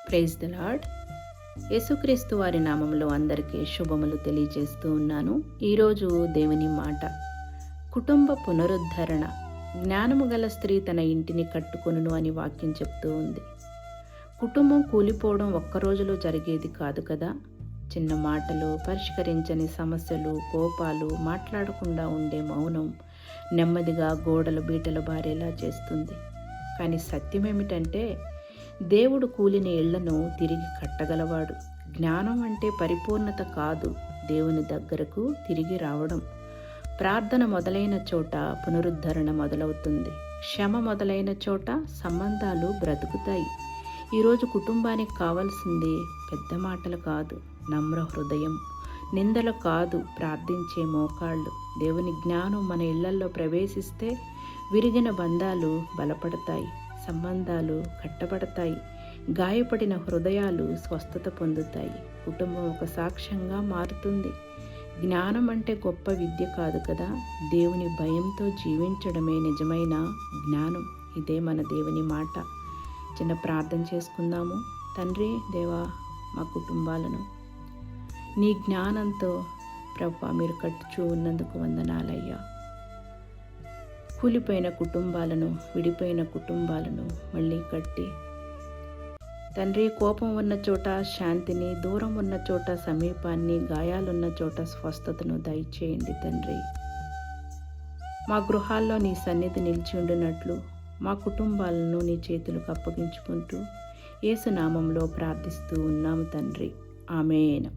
Praise the lord. యేసుక్రీస్తు వారి నామంలో అందరికీ శుభములు తెలియజేస్తూ ఉన్నాను. ఈరోజు దేవుని మాట, కుటుంబ పునరుద్ధరణ. జ్ఞానము గల స్త్రీ తన ఇంటిని కట్టుకొనును అని వాక్యం చెప్తూ ఉంది. కుటుంబం కూలిపోవడం ఒక్క రోజులో జరిగేది కాదు కదా. చిన్న మాటలు, పరిష్కరించని సమస్యలు, కోపాలు, మాట్లాడకుండా ఉండే మౌనం నెమ్మదిగా గోడల బీటలు బారేలా చేస్తుంది. కానీ సత్యం ఏమిటంటే, దేవుడు కూలిన ఇళ్లను తిరిగి కట్టగలవాడు. జ్ఞానం అంటే పరిపూర్ణత కాదు, దేవుని దగ్గరకు తిరిగి రావడం. ప్రార్థన మొదలైన చోట పునరుద్ధరణ మొదలవుతుంది. క్షమ మొదలైన చోట సంబంధాలు బ్రతుకుతాయి. ఈరోజు కుటుంబానికి కావాల్సింది పెద్ద మాటలు కాదు, నమ్ర హృదయం. నిందలు కాదు, ప్రార్థించే మోకాళ్ళు. దేవుని జ్ఞానం మన ఇళ్లల్లో ప్రవేశిస్తే విరిగిన బంధాలు బలపడతాయి, సంబంధాలు కట్టబడతాయి, గాయపడిన హృదయాలు స్వస్థత పొందుతాయి. కుటుంబం ఒక సాక్ష్యంగా మారుతుంది. జ్ఞానం అంటే గొప్ప విద్య కాదు కదా, దేవుని భయంతో జీవించడమే నిజమైన జ్ఞానం. ఇదే మన దేవుని మాట. చిన్న ప్రార్థన చేసుకుందాము. తండ్రి, దేవా, మా కుటుంబాలను నీ జ్ఞానంతో ప్రభువా మీరు కట్టుచూ ఉన్నందుకు వందనాలయ్యా. కూలిపోయిన కుటుంబాలను, విడిపోయిన కుటుంబాలను మళ్ళీ కట్టి తండ్రి, కోపం ఉన్న చోట శాంతిని, దూరం ఉన్న చోట సమీపాన్ని, గాయాలున్న చోట స్వస్థతను దయచేయండి తండ్రి. మా గృహాల్లో నీ సన్నిధి నిలిచి ఉండినట్లు మా కుటుంబాలను నీ చేతులకు అప్పగించుకుంటూ యేసు నామంలో ప్రార్థిస్తూ ఉన్నాము తండ్రి. ఆమేన్.